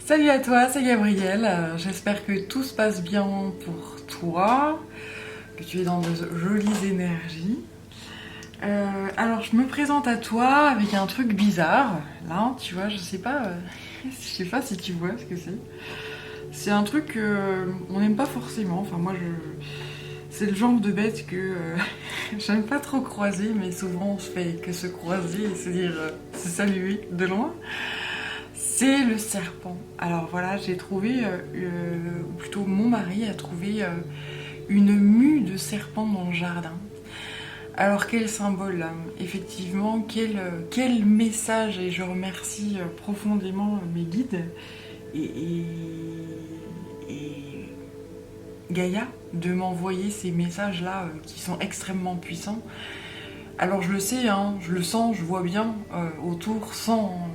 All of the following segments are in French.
Salut à toi, c'est Gabrielle. J'espère que tout se passe bien pour toi, que tu es dans de jolies énergies. Alors, je me présente à toi avec un truc bizarre. Là, tu vois, je sais pas si tu vois ce que c'est. C'est un truc qu'on n'aime pas forcément. Enfin, c'est le genre de bête que j'aime pas trop croiser, mais souvent on se fait que se croiser et se dire, se saluer de loin. C'est le serpent. Alors voilà, j'ai trouvé, ou plutôt mon mari a trouvé une mue de serpent dans le jardin. Alors quel symbole, effectivement, quel message, et je remercie profondément mes guides et, et Gaïa de m'envoyer ces messages-là qui sont extrêmement puissants. Alors je le sais, hein, je le sens, je vois bien autour sans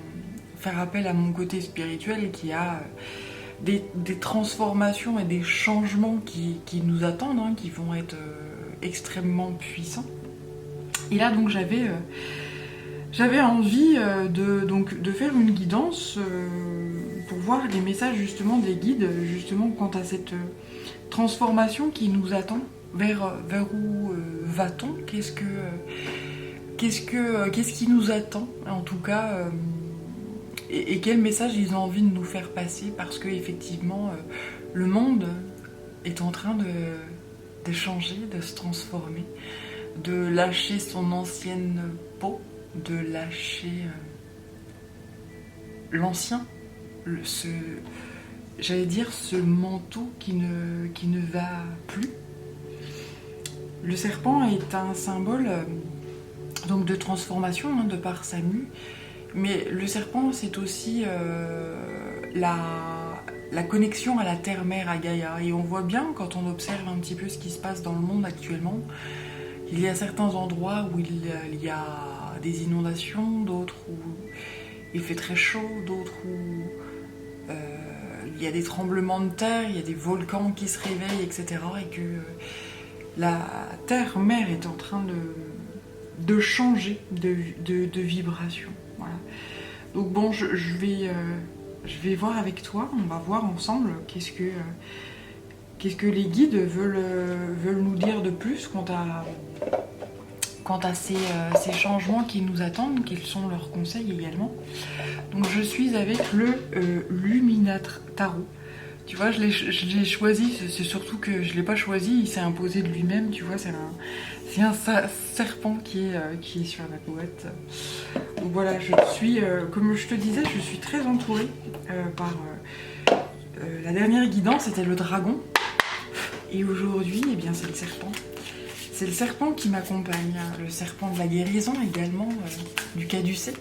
faire appel à mon côté spirituel qui a des transformations et des changements qui nous attendent, hein, qui vont être extrêmement puissants. Et là donc j'avais envie de faire une guidance pour voir les messages justement des guides justement quant à cette transformation qui nous attend. Vers où va-t-on? Qu'est-ce qui nous attend en tout cas et quel message ils ont envie de nous faire passer, parce que effectivement le monde est en train de changer, de se transformer, de lâcher son ancienne peau, de lâcher l'ancien, j'allais dire ce manteau qui ne va plus. Le serpent est un symbole donc de transformation, hein, de par sa mue. Mais le serpent, c'est aussi la connexion à la terre-mère, à Gaïa. Et on voit bien, quand on observe un petit peu ce qui se passe dans le monde actuellement, il y a certains endroits où il y a des inondations, d'autres où il fait très chaud, d'autres où il y a des tremblements de terre, il y a des volcans qui se réveillent, etc. Et que la terre-mère est en train de changer de vibration. Voilà. Donc bon, je vais voir avec toi, on va voir ensemble qu'est-ce que les guides veulent nous dire de plus quant à ces changements qui nous attendent, quels sont leurs conseils également. Donc je suis avec le Lumina Tarot. Tu vois, je l'ai choisi, c'est surtout que je ne l'ai pas choisi, il s'est imposé de lui-même, tu vois, c'est un serpent qui est sur la boîte. Donc voilà, comme je te disais, je suis très entourée par la dernière guidance, c'était le dragon. Et aujourd'hui, eh bien, c'est le serpent. C'est le serpent qui m'accompagne, le serpent de la guérison également, du caducée.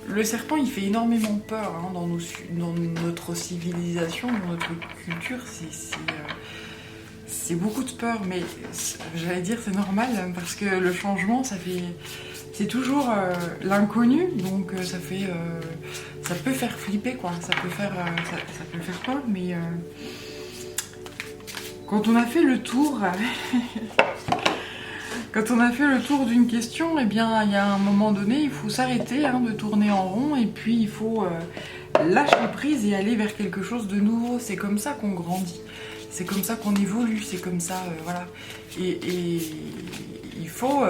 Le serpent, il fait énormément peur hein, dans notre civilisation, dans notre culture. C'est beaucoup de peur, mais j'allais dire c'est normal parce que le changement, c'est toujours l'inconnu, donc ça peut faire flipper quoi, ça peut faire peur, mais quand on a fait le tour. Quand on a fait le tour d'une question, eh bien, il y a un moment donné, il faut s'arrêter hein, de tourner en rond et puis il faut lâcher prise et aller vers quelque chose de nouveau. C'est comme ça qu'on grandit, c'est comme ça qu'on évolue, c'est comme ça, voilà. Et il faut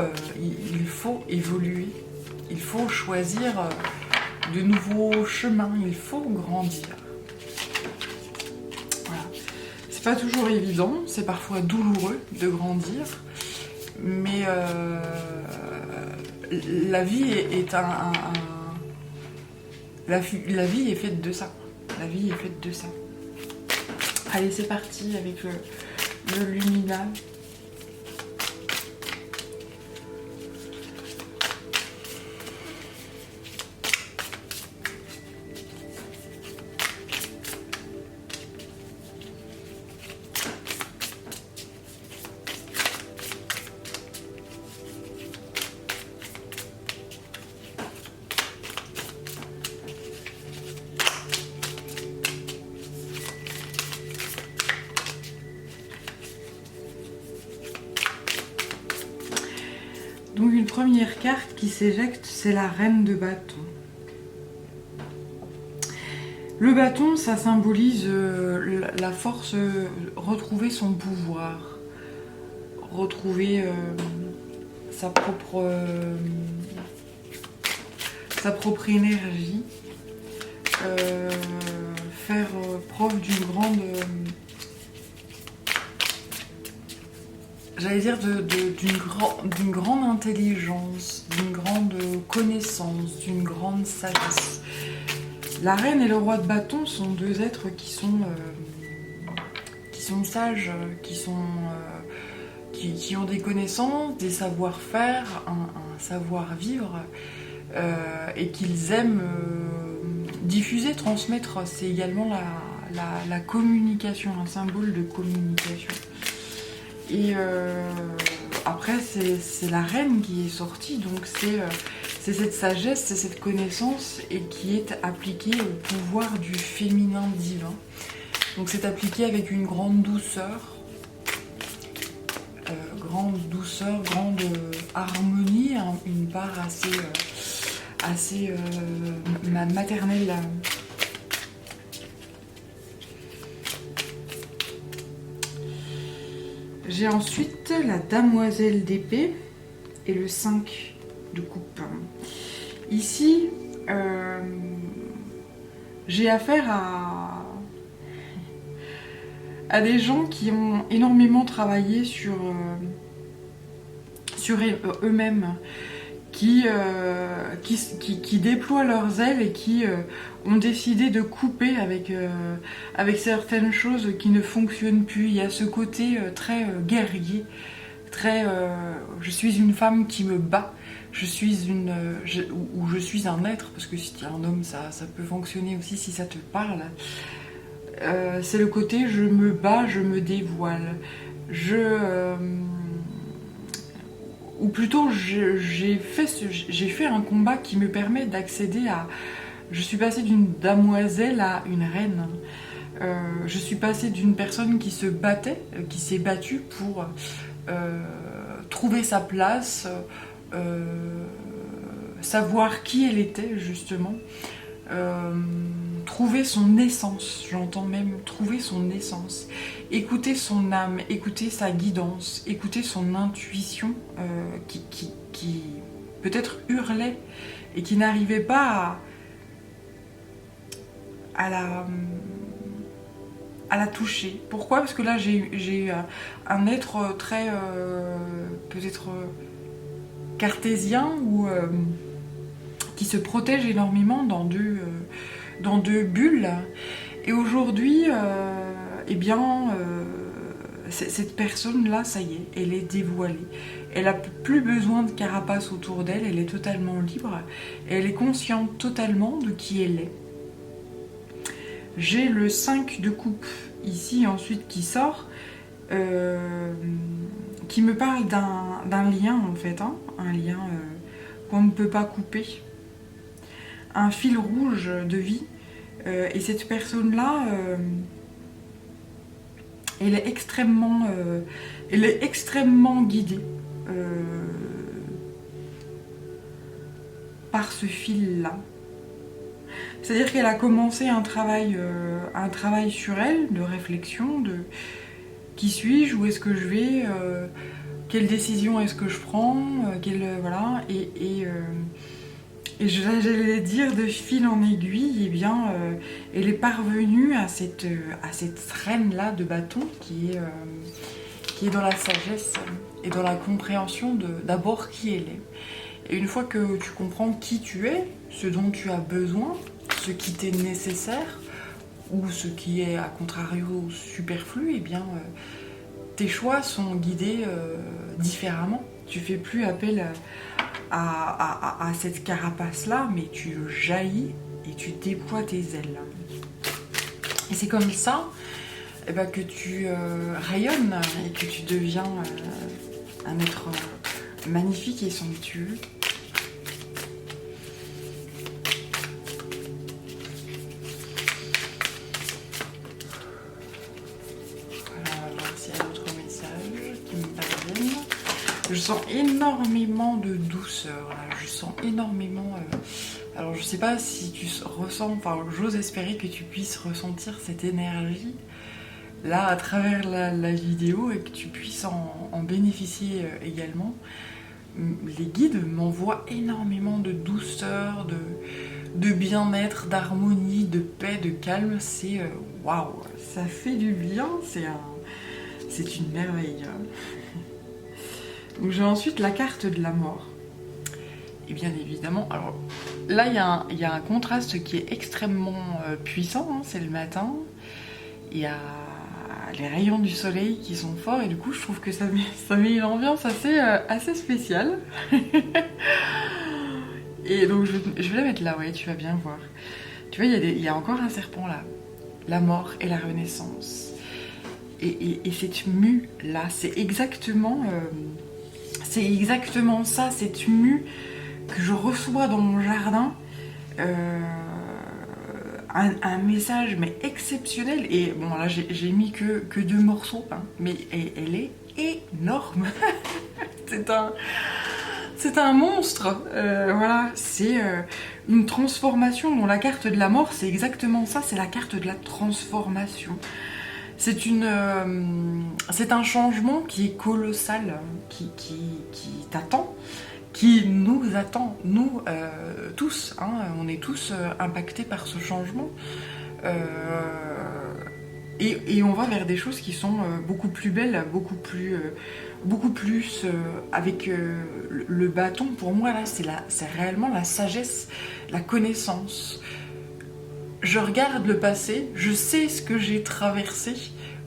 évoluer, il faut choisir de nouveaux chemins, il faut grandir. Voilà. C'est pas toujours évident, c'est parfois douloureux de grandir. Mais la vie la vie est faite de ça. La vie est faite de ça. Allez, c'est parti avec le Lumina. Donc une première carte qui s'éjecte, c'est la reine de bâton. Le bâton, ça symbolise la force, retrouver son pouvoir, retrouver sa propre énergie, faire preuve d'une grande, j'allais dire d'une grande intelligence, d'une grande connaissance, d'une grande sagesse. La reine et le roi de bâton sont deux êtres qui sont sages, qui ont des connaissances, des savoir-faire, un savoir-vivre, et qu'ils aiment diffuser, transmettre. C'est également la communication, un symbole de communication. Et après, c'est la reine qui est sortie, donc c'est cette sagesse, c'est cette connaissance et qui est appliquée au pouvoir du féminin divin. Donc c'est appliqué avec une grande douceur, grande harmonie, hein, une part assez maternelle. J'ai ensuite la damoiselle d'épée et le 5 de coupe. Ici, j'ai affaire à des gens qui ont énormément travaillé sur eux-mêmes, qui déploient leurs ailes et qui ont décidé de couper avec certaines choses qui ne fonctionnent plus. Il y a ce côté très guerrier, très je suis une femme qui me bat, je suis un être, parce que si tu es un homme, ça peut fonctionner aussi si ça te parle. C'est le côté je me bats, je me dévoile. Ou plutôt j'ai fait un combat qui me permet d'accéder à... Je suis passée d'une damoiselle à une reine. Je suis passée d'une personne qui se battait, qui s'est battue pour trouver sa place, savoir qui elle était justement, trouver son essence, j'entends même trouver son essence, écouter son âme, écouter sa guidance, écouter son intuition qui peut-être hurlait et qui n'arrivait pas à la toucher. Pourquoi? Parce que là j'ai un être très peut-être cartésien ou qui se protège énormément dans deux bulles. Et aujourd'hui, eh bien, cette personne-là, ça y est, elle est dévoilée. Elle n'a plus besoin de carapace autour d'elle, elle est totalement libre. Et elle est consciente totalement de qui elle est. J'ai le 5 de coupe ici, ensuite, qui sort, qui me parle d'un lien, en fait, hein, un lien qu'on ne peut pas couper. Un fil rouge de vie. Et cette personne-là, elle est extrêmement guidée par ce fil-là. C'est-à-dire qu'elle a commencé un travail sur elle, de réflexion, de qui suis-je, où est-ce que je vais, quelle décision est-ce que je prends, voilà, et j'allais dire de fil en aiguille, eh bien, elle est parvenue à cette reine-là de bâton qui est dans la sagesse et dans la compréhension d'abord qui elle est. Et une fois que tu comprends qui tu es, ce dont tu as besoin, ce qui t'est nécessaire, ou ce qui est à contrario superflu, eh bien, tes choix sont guidés différemment. Tu fais plus appel à cette carapace-là, mais tu jaillis et tu déploies tes ailes. Et c'est comme ça eh ben, que tu rayonnes et que tu deviens un être magnifique et somptueux. Voilà, on va voir s'il y a d'autres messages qui me parviennent. Je sens énormément de douceur, là. Je sens énormément Alors je sais pas si tu ressens, enfin j'ose espérer que tu puisses ressentir cette énergie là à travers la vidéo et que tu puisses en bénéficier également. Les guides m'envoient énormément de douceur, de bien-être, d'harmonie, de paix, de calme. C'est waouh, ça fait du bien, c'est une merveille. Donc j'ai ensuite la carte de la mort. Et bien évidemment, alors là il y a un contraste qui est extrêmement puissant, hein, c'est le matin. Il y a les rayons du soleil qui sont forts et du coup je trouve que ça met une ambiance assez spéciale. Et donc je vais la mettre là, ouais, tu vas bien voir. Tu vois, il y a encore un serpent là. La mort et la renaissance. Et cette mue là, c'est exactement ça, cette mue que je reçois dans mon jardin. Un message mais exceptionnel. Et bon là j'ai mis que 2 morceaux, hein, mais elle est énorme. C'est un monstre. Voilà, c'est une transformation. Dont la carte de la mort, c'est exactement ça, c'est la carte de la transformation. C'est un changement qui est colossal, qui t'attend, qui nous attend, nous tous, hein, on est tous impactés par ce changement. Et on va vers des choses qui sont beaucoup plus belles, beaucoup plus avec le bâton. Pour moi, là, c'est réellement la sagesse, la connaissance. Je regarde le passé, je sais ce que j'ai traversé,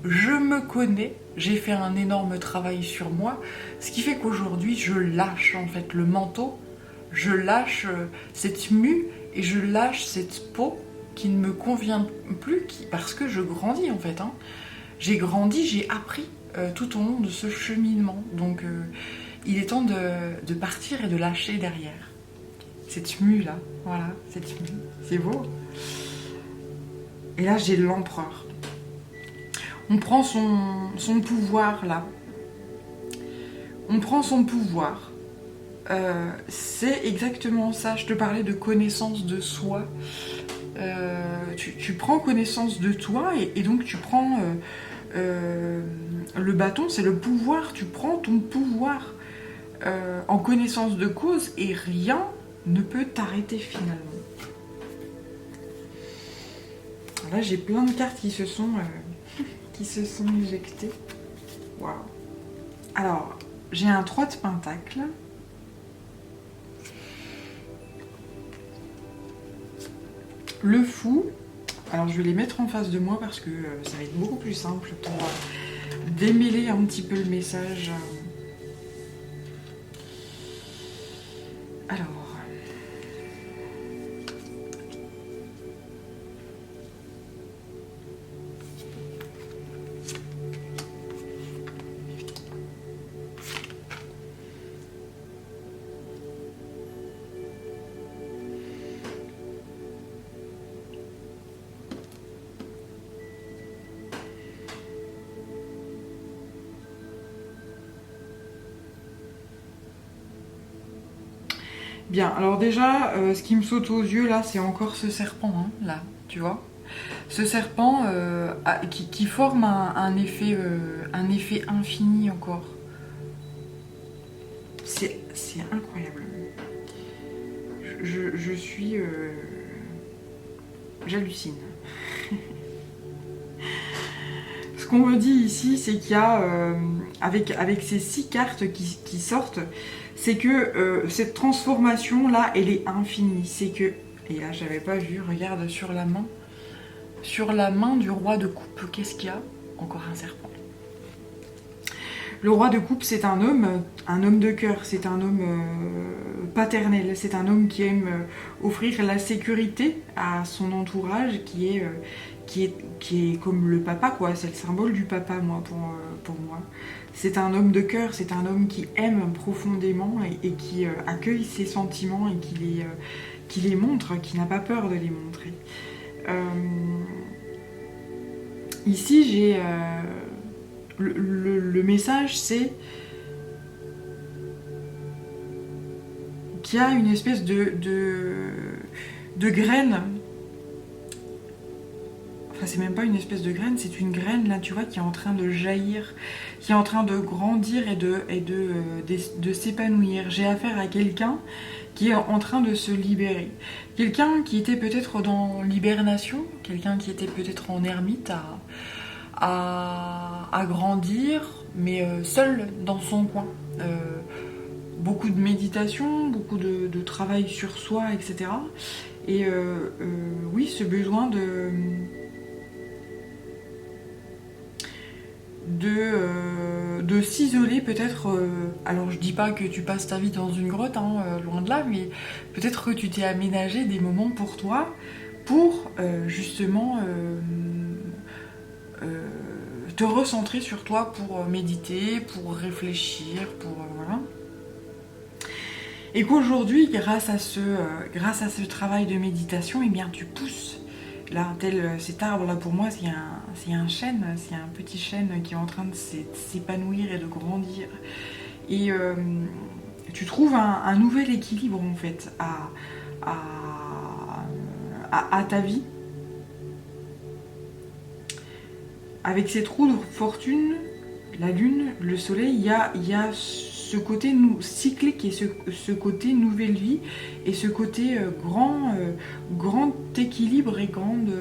je me connais, j'ai fait un énorme travail sur moi, ce qui fait qu'aujourd'hui, je lâche en fait le manteau, je lâche cette mue et je lâche cette peau qui ne me convient plus, parce que je grandis en fait. Hein. J'ai grandi, j'ai appris tout au long de ce cheminement. Donc il est temps de partir et de lâcher derrière. Cette mue là, voilà, cette mue, c'est beau. Et là j'ai l'empereur. On prend son pouvoir là. On prend son pouvoir. C'est exactement ça. Je te parlais de connaissance de soi. Tu prends connaissance de toi et donc tu prends le bâton, c'est le pouvoir. Tu prends ton pouvoir en connaissance de cause et rien ne peut t'arrêter finalement. Là j'ai plein de cartes qui se sont éjectées. Waouh. Alors j'ai un 3 de pentacle. Le fou, alors je vais les mettre en face de moi parce que ça va être beaucoup plus simple pour démêler un petit peu le message. Alors... Bien, alors déjà, ce qui me saute aux yeux, là, c'est encore ce serpent, hein, là, tu vois. Ce serpent qui forme un effet infini encore. C'est incroyable. Je suis... J'hallucine. Ce qu'on me dit ici, c'est qu'il y a, avec ces 6 cartes qui sortent, c'est que cette transformation-là, elle est infinie. C'est que... Et là, j'avais pas vu, regarde sur la main. Sur la main du roi de coupe, qu'est-ce qu'il y a? Encore un serpent. Le roi de coupe, c'est un homme de cœur, c'est un homme paternel, c'est un homme qui aime offrir la sécurité à son entourage, qui est comme le papa, quoi. C'est le symbole du papa, moi, pour moi. C'est un homme de cœur, c'est un homme qui aime profondément et qui accueille ses sentiments et qui les montre, qui n'a pas peur de les montrer. Ici, j'ai... Le message, c'est qu'il y a une espèce de de graine. Enfin, c'est même pas une espèce de graine, c'est une graine, là, tu vois, qui est en train de jaillir, qui est en train de grandir et de s'épanouir. J'ai affaire à quelqu'un qui est en train de se libérer. Quelqu'un qui était peut-être dans l'hibernation, quelqu'un qui était peut-être en ermite à grandir, mais seul dans son coin. Beaucoup de méditation, beaucoup de travail sur soi, etc. Et oui, ce besoin de s'isoler peut-être. Alors je dis pas que tu passes ta vie dans une grotte, hein, loin de là, mais peut-être que tu t'es aménagé des moments pour toi, pour justement te recentrer sur toi, pour méditer, pour réfléchir, pour voilà. Et qu'aujourd'hui, grâce à ce travail de méditation, eh bien tu pousses. Là, cet arbre là pour moi, c'est un chêne, c'est un petit chêne qui est en train de s'épanouir et de grandir. Et tu trouves un nouvel équilibre en fait à ta vie. Avec cette roue de fortune, la lune, le soleil, il y a ce côté cyclique et ce côté nouvelle vie et ce côté grand équilibre et grande...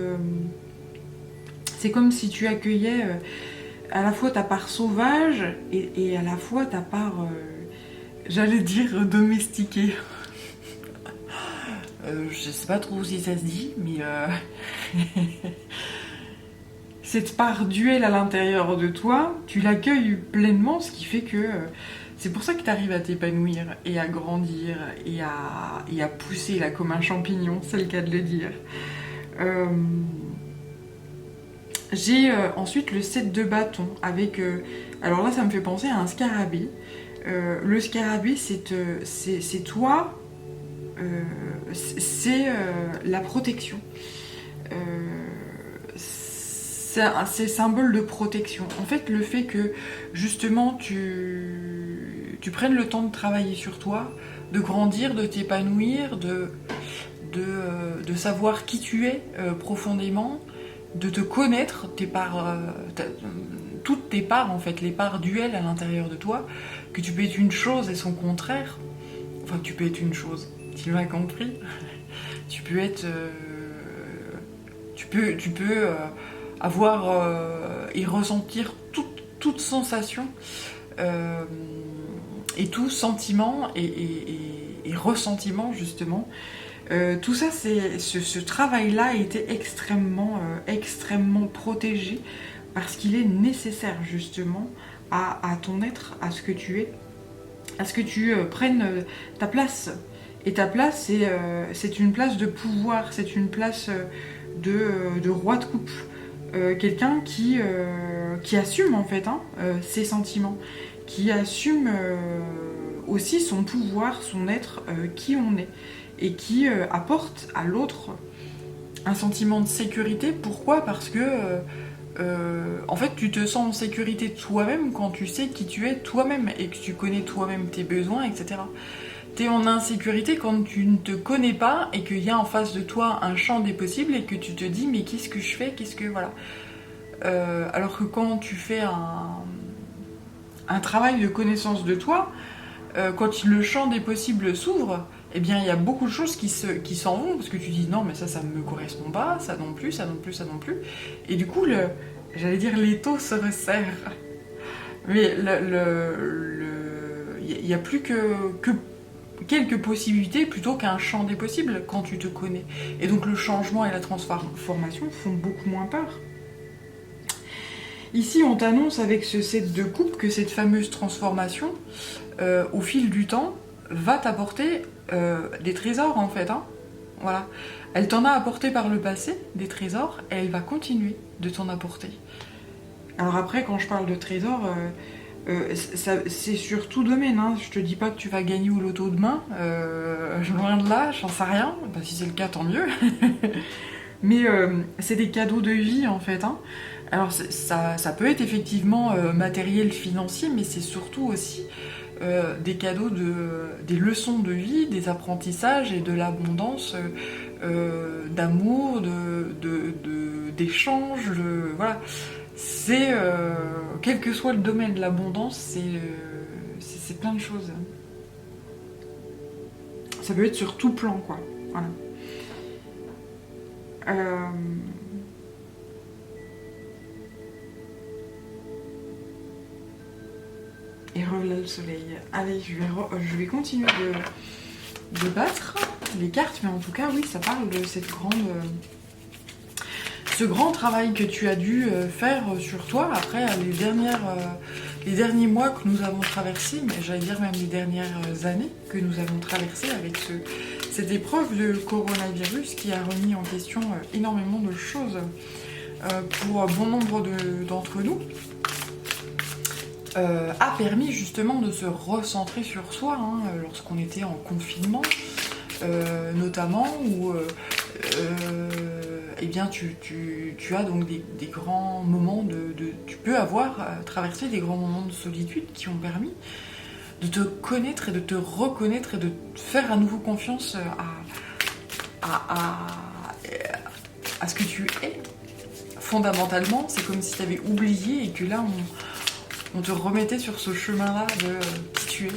c'est comme si tu accueillais à la fois ta part sauvage et à la fois ta part, j'allais dire, domestiquée. Je sais pas trop si ça se dit, mais... cette part duel à l'intérieur de toi, tu l'accueilles pleinement, ce qui fait que c'est pour ça que tu arrives à t'épanouir et à grandir et à pousser là comme un champignon, c'est le cas de le dire. J'ai ensuite le 7 de bâton avec... alors là, ça me fait penser à un scarabée. Le scarabée, c'est toi, c'est la protection. C'est symbole de protection. En fait, le fait que justement tu prennes le temps de travailler sur toi, de grandir, de t'épanouir, de savoir qui tu es profondément, de te connaître, toutes tes parts en fait, les parts duelles à l'intérieur de toi, que tu peux être une chose et son contraire. Enfin, tu peux être une chose, tu m'as compris. Tu peux être... tu peux avoir et ressentir toute sensation et tout sentiment et ressentiment justement. Tout ça, ce travail-là a été extrêmement protégé parce qu'il est nécessaire justement à ton être, à ce que tu es, à ce que tu prennes ta place. Et ta place, c'est une place de pouvoir, c'est une place de roi de coupe. Quelqu'un qui assume en fait ses sentiments, qui assume aussi son pouvoir, son être, qui on est, et qui apporte à l'autre un sentiment de sécurité. Pourquoi ? Parce que en fait tu te sens en sécurité toi-même quand tu sais qui tu es toi-même et que tu connais toi-même tes besoins, etc. T'es en insécurité quand tu ne te connais pas et qu'il y a en face de toi un champ des possibles et que tu te dis mais qu'est-ce que je fais, qu'est-ce que... Voilà. Alors que quand tu fais un travail de connaissance de toi, quand le champ des possibles s'ouvre, eh bien il y a beaucoup de choses qui s'en vont parce que tu dis non mais ça ne me correspond pas, ça non plus, ça non plus, ça non plus. Et du coup, j'allais dire l'étau se resserre. Mais il n'y a plus que quelques possibilités plutôt qu'un champ des possibles quand tu te connais. Et donc le changement et la transformation font beaucoup moins peur. Ici, on t'annonce avec ce 7 de coupe que cette fameuse transformation, au fil du temps, va t'apporter des trésors en fait. Voilà. Elle t'en a apporté par le passé, des trésors, et elle va continuer de t'en apporter. Alors après, quand je parle de trésors... c'est sur tout domaine, je te dis pas que tu vas gagner au loto demain, loin de là, j'en sais rien, si c'est le cas tant mieux, mais c'est des cadeaux de vie en fait. Alors ça peut être effectivement matériel, financier, mais c'est surtout aussi des cadeaux, des leçons de vie, des apprentissages et de l'abondance d'amour, d'échange, voilà. C'est, quel que soit le domaine de l'abondance, c'est plein de choses. Ça peut être sur tout plan, quoi. Voilà. Et revoilà le soleil. Allez, je vais continuer de battre les cartes, mais en tout cas, oui, ça parle de cette ce grand travail que tu as dû faire sur toi après les derniers mois que nous avons traversés, mais j'allais dire même les dernières années que nous avons traversées avec cette épreuve de coronavirus qui a remis en question énormément de choses pour bon nombre d'entre nous. A permis justement de se recentrer sur soi lorsqu'on était en confinement, notamment où eh bien tu as donc des grands moments tu peux avoir traversé des grands moments de solitude qui ont permis de te connaître et de te reconnaître et de faire à nouveau confiance à ce que tu es. Fondamentalement, c'est comme si tu avais oublié et que là on te remettait sur ce chemin-là de qui tu es.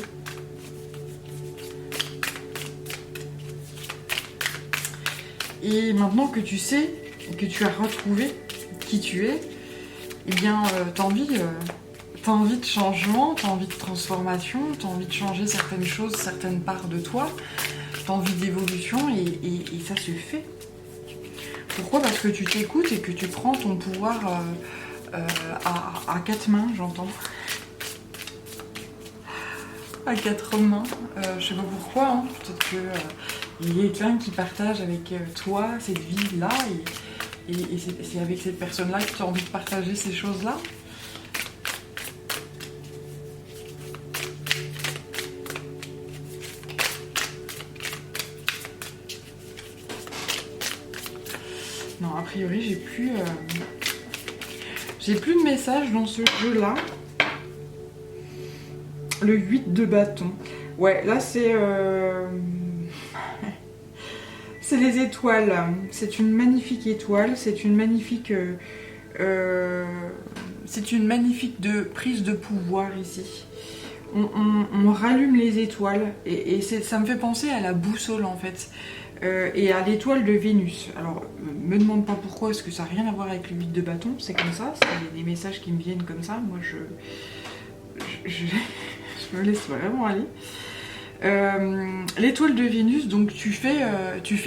Et maintenant que tu sais, que tu as retrouvé qui tu es, eh bien, t'as envie de changement, t'as envie de transformation, t'as envie de changer certaines choses, certaines parts de toi, t'as envie d'évolution et ça se fait. Pourquoi ? Parce que tu t'écoutes et que tu prends ton pouvoir à quatre mains, j'entends. À quatre mains, je sais pas pourquoi, peut-être que il y a quelqu'un qui partage avec toi cette vie-là et c'est avec cette personne-là que tu as envie de partager ces choses-là. Non, a priori, j'ai plus de messages dans ce jeu-là. Le 8 de bâton. Ouais, là, c'est les étoiles. C'est une magnifique étoile. C'est une magnifique prise de pouvoir ici. On rallume les étoiles et ça me fait penser à la boussole en fait. Et à l'étoile de Vénus. Alors, me demande pas pourquoi, parce que ça n'a rien à voir avec le 8 de bâton, c'est comme ça, c'est des messages qui me viennent comme ça, moi je me laisse vraiment aller. L'étoile de Vénus, donc tu fais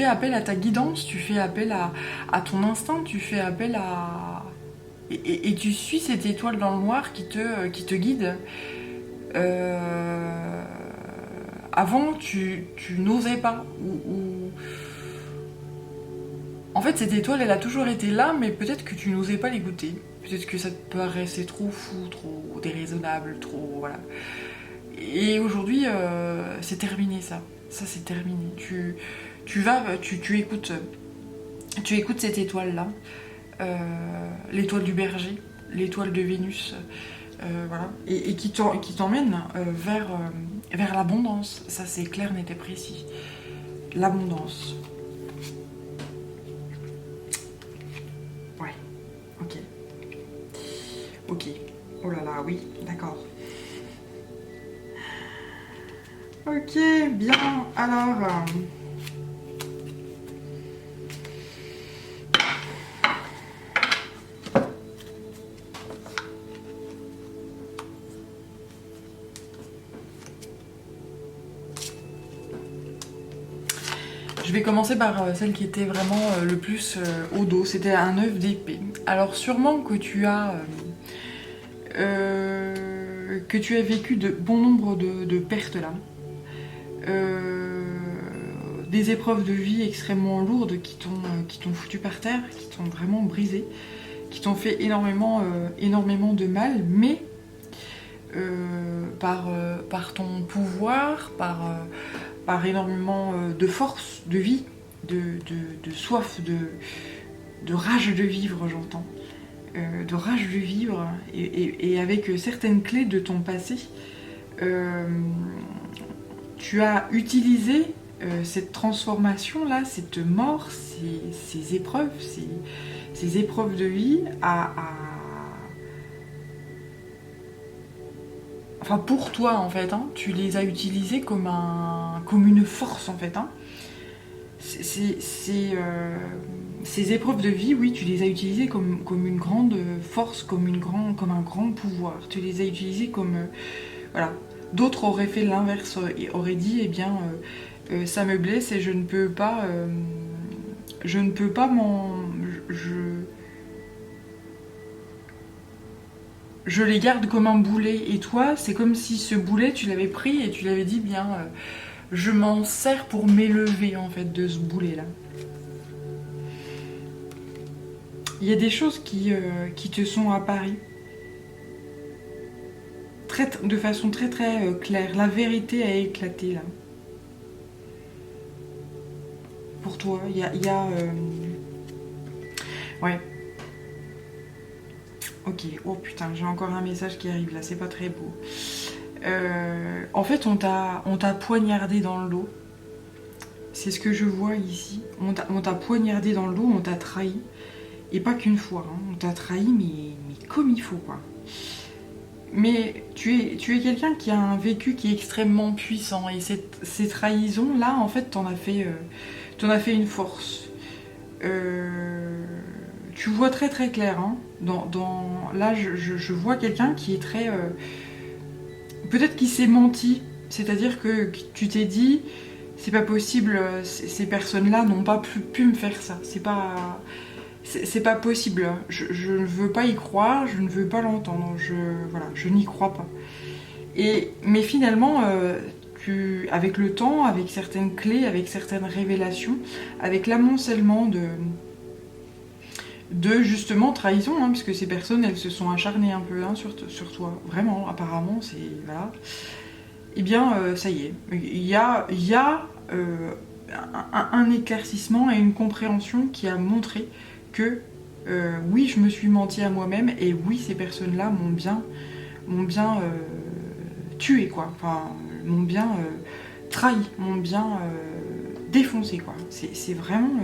appel à ta guidance, tu fais appel à ton instinct, tu fais appel à... Et tu suis cette étoile dans le noir qui te guide. Avant, tu n'osais pas. En fait, cette étoile, elle a toujours été là, mais peut-être que tu n'osais pas l'écouter. Peut-être que ça te paraissait trop fou, trop déraisonnable, trop... Voilà. Et aujourd'hui, c'est terminé, ça. Ça, c'est terminé. Tu écoutes cette étoile-là. L'étoile du berger, l'étoile de Vénus. Voilà. Et qui t'emmène vers l'abondance. Ça, c'est clair, net et précis. L'abondance. Ouais. Ok. Ok. Oh là là, oui, d'accord. Ok, bien. Alors... Je vais commencer par celle qui était vraiment le plus au dos, c'était un œuf d'épée. Alors sûrement que tu as vécu de bon nombre de pertes là. Des épreuves de vie extrêmement lourdes qui t'ont foutu par terre, qui t'ont vraiment brisé, qui t'ont fait énormément de mal, mais par ton pouvoir, par énormément de force, de vie, de soif, de rage de vivre, j'entends. De rage de vivre, et avec certaines clés de ton passé, tu as utilisé cette transformation-là, cette mort, ces épreuves, ces épreuves de vie enfin pour toi en fait, hein, tu les as utilisées comme une force en fait. Hein. Ces épreuves de vie, oui, tu les as utilisées comme une grande force, comme un grand pouvoir. Tu les as utilisées comme... voilà. D'autres auraient fait l'inverse et auraient dit, eh bien, ça me blesse et je ne peux pas... je ne peux pas m'en... Je les garde comme un boulet. Et toi, c'est comme si ce boulet, tu l'avais pris et tu l'avais dit, bien, je m'en sers pour m'élever, en fait, de ce boulet-là. Il y a des choses qui te sont apparues de façon très très claire. La vérité a éclaté, là. Pour toi, il y a ouais. Ok, oh putain, j'ai encore un message qui arrive là, c'est pas très beau. En fait, on t'a poignardé dans le dos. C'est ce que je vois ici. On t'a poignardé dans le dos, on t'a trahi. Et pas qu'une fois, hein. On t'a trahi, mais comme il faut, quoi. Mais tu es quelqu'un qui a un vécu qui est extrêmement puissant. Et ces trahisons-là, en fait, t'en as fait une force. Tu vois très très clair, hein. Là, je vois quelqu'un qui est très... peut-être qu'il s'est menti. C'est-à-dire que tu t'es dit, c'est pas possible, ces personnes-là n'ont pas pu me faire ça. C'est pas possible. Je ne veux pas y croire, je ne veux pas l'entendre. Voilà, je n'y crois pas. Mais finalement, avec le temps, avec certaines clés, avec certaines révélations, avec l'amoncellement de justement trahison, hein, parce que ces personnes, elles se sont acharnées un peu, hein, sur toi. Vraiment, apparemment, c'est... Voilà. Eh bien, ça y est. Il y a un éclaircissement et une compréhension qui a montré que oui, je me suis menti à moi-même et oui, ces personnes-là m'ont bien tué, quoi. Enfin, m'ont bien trahi, m'ont bien défoncé, quoi. C'est vraiment...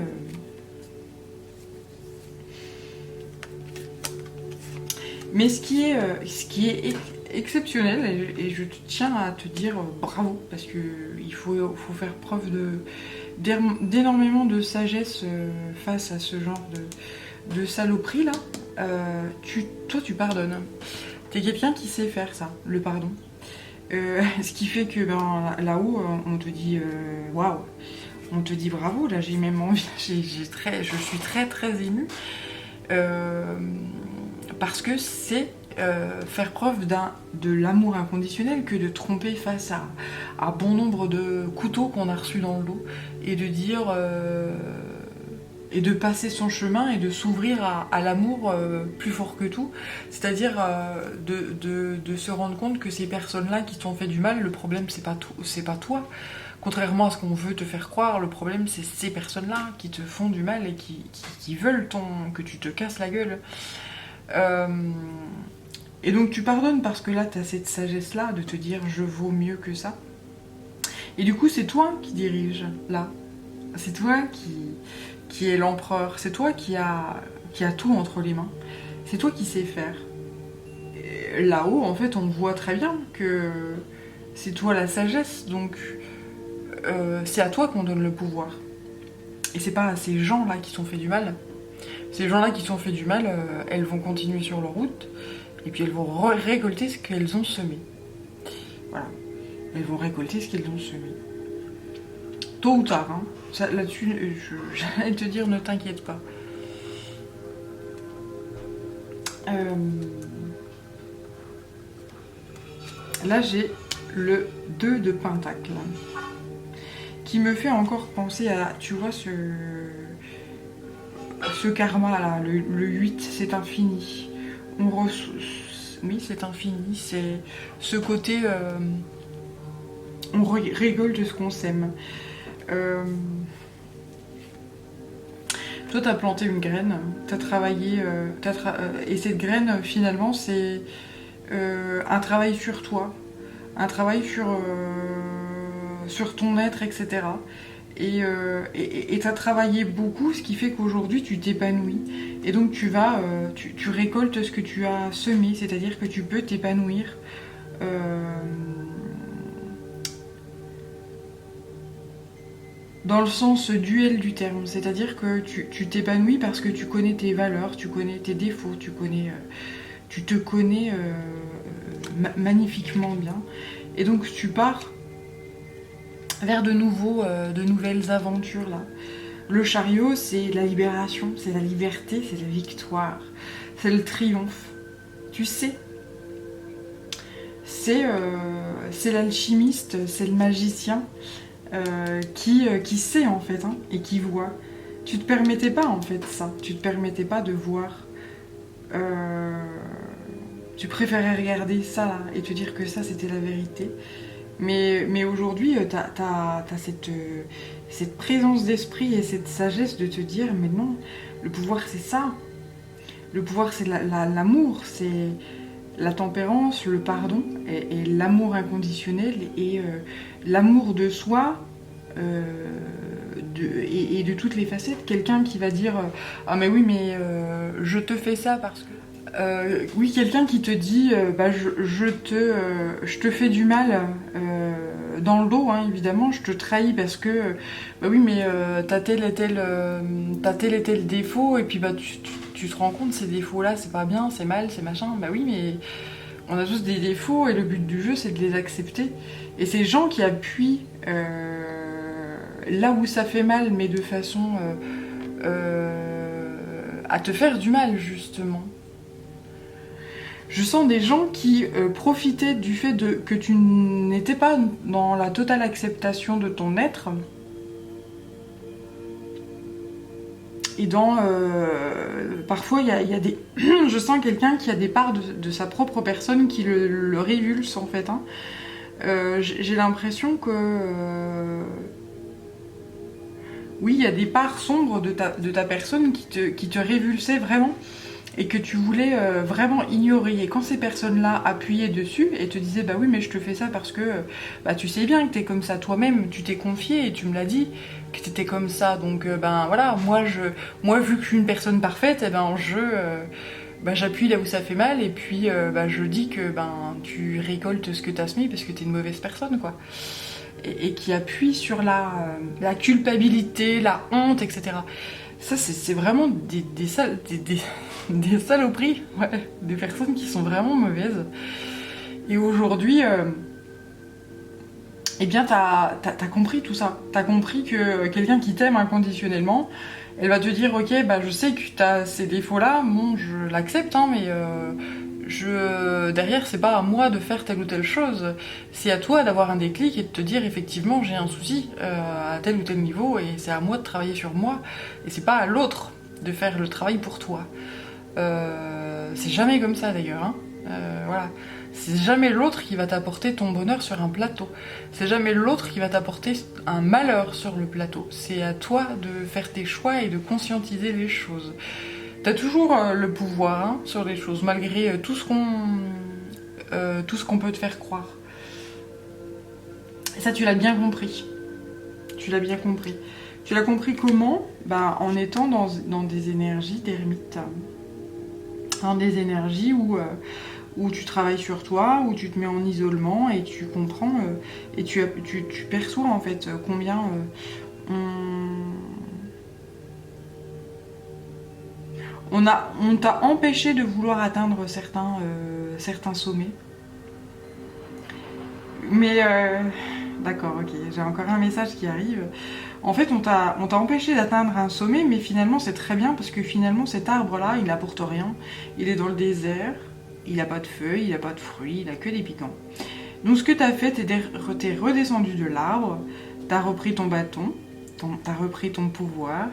Mais ce qui est exceptionnel, et je tiens à te dire bravo, parce qu'il faut faire preuve d'énormément de sagesse face à ce genre de saloperie là. Toi, tu pardonnes. T'es quelqu'un qui sait faire ça, le pardon. Ce qui fait que là-haut, on te dit waouh, on te dit bravo. Là, j'ai même envie, je suis très très émue. Parce que c'est faire preuve de l'amour inconditionnel que de tromper face à bon nombre de couteaux qu'on a reçus dans le dos et de dire et de passer son chemin et de s'ouvrir à l'amour plus fort que tout, c'est-à-dire de se rendre compte que ces personnes-là qui t'ont fait du mal, le problème c'est pas toi. Contrairement à ce qu'on veut te faire croire, le problème c'est ces personnes-là qui te font du mal et qui veulent que tu te casses la gueule. Et donc tu pardonnes parce que là tu as cette sagesse là de te dire je vaux mieux que ça. Et du coup c'est toi qui dirige là. C'est toi qui est l'empereur. C'est toi qui a tout entre les mains. C'est toi qui sais faire. Là-haut en fait on voit très bien que c'est toi la sagesse. Donc c'est à toi qu'on donne le pouvoir. Et c'est pas à ces gens là qui t'ont fait du mal. Ces gens-là qui t'ont fait du mal, elles vont continuer sur leur route et puis elles vont récolter ce qu'elles ont semé. Voilà. Elles vont récolter ce qu'elles ont semé. Tôt ou tard, hein. Là-dessus, j'allais te dire, ne t'inquiète pas. Là, j'ai le 2 de pentacle qui me fait encore penser à, tu vois, ce karma là, le 8, c'est infini. Oui, c'est infini, c'est ce côté on rigole de ce qu'on s'aime. Toi, t'as planté une graine, t'as travaillé, et cette graine, finalement, c'est un travail sur toi, un travail sur sur ton être, etc. Et tu as travaillé beaucoup, ce qui fait qu'aujourd'hui tu t'épanouis. Et donc tu récoltes ce que tu as semé, c'est-à-dire que tu peux t'épanouir dans le sens duel du terme. C'est-à-dire que tu t'épanouis parce que tu connais tes valeurs, tu connais tes défauts, tu te connais magnifiquement bien. Et donc tu pars vers de nouvelles aventures là. Le chariot, c'est la libération, c'est la liberté, c'est la victoire, c'est le triomphe. Tu sais, c'est l'alchimiste, c'est le magicien qui sait en fait hein, et qui voit. Tu te permettais pas en fait ça, tu te permettais pas de voir. Tu préférais regarder ça là et te dire que ça c'était la vérité. Mais aujourd'hui, t'as cette présence d'esprit et cette sagesse de te dire, mais non, le pouvoir c'est ça. Le pouvoir c'est l'amour, c'est la tempérance, le pardon et l'amour inconditionnel et l'amour de soi et de toutes les facettes. Quelqu'un qui va dire ah mais oui mais je te fais ça parce que oui, quelqu'un qui te dit bah, je te fais du mal dans le dos, hein, évidemment, je te trahis parce que bah oui, mais t'as tel et tel défaut, et puis bah tu te rends compte, ces défauts-là, c'est pas bien, c'est mal, c'est machin, bah oui, mais on a tous des défauts, et le but du jeu, c'est de les accepter. Et ces gens qui appuient là où ça fait mal, mais de façon à te faire du mal, justement. Je sens des gens qui profitaient du fait que tu n'étais pas dans la totale acceptation de ton être. Et parfois, il y a des... je sens quelqu'un qui a des parts de sa propre personne qui le révulse, en fait. Hein. J'ai l'impression que... oui, il y a des parts sombres de ta personne qui te révulsaient vraiment. Et que tu voulais vraiment ignorer. Et quand ces personnes-là appuyaient dessus et te disaient bah oui mais je te fais ça parce que bah tu sais bien que t'es comme ça toi-même, tu t'es confié et tu me l'as dit que t'étais comme ça. Donc ben voilà, moi vu que je suis une personne parfaite, et ben j'appuie là où ça fait mal et puis je dis que ben tu récoltes ce que t'as semé parce que t'es une mauvaise personne quoi. Et qui appuie sur la culpabilité, la honte, etc. Ça c'est vraiment des saloperies, ouais, des personnes qui sont vraiment mauvaises. Et aujourd'hui, eh bien, t'as compris tout ça. T'as compris que quelqu'un qui t'aime inconditionnellement, elle va te dire, ok, bah je sais que t'as ces défauts-là, bon, je l'accepte, hein, mais derrière, c'est pas à moi de faire telle ou telle chose. C'est à toi d'avoir un déclic et de te dire, effectivement, j'ai un souci à tel ou tel niveau, et c'est à moi de travailler sur moi, et c'est pas à l'autre de faire le travail pour toi. C'est jamais comme ça d'ailleurs, hein. Voilà. C'est jamais l'autre qui va t'apporter ton bonheur sur un plateau. C'est jamais l'autre qui va t'apporter un malheur sur le plateau. C'est à toi de faire tes choix et de conscientiser les choses. T'as toujours le pouvoir hein, sur les choses, malgré tout ce qu'on peut te faire croire. Et ça, tu l'as bien compris. Tu l'as bien compris. Tu l'as compris comment? Bah, en étant dans des énergies d'ermite. Dans des énergies où tu travailles sur toi, où tu te mets en isolement et tu comprends et tu perçois en fait combien on t'a empêché de vouloir atteindre certains sommets. Mais d'accord, ok, j'ai encore un message qui arrive. En fait, on t'a empêché d'atteindre un sommet, mais finalement c'est très bien parce que finalement cet arbre-là, il n'apporte rien. Il est dans le désert, il n'a pas de feuilles, il n'a pas de fruits, il n'a que des piquants. Donc ce que tu as fait, t'es redescendu de l'arbre, tu as repris ton bâton, tu as repris ton pouvoir,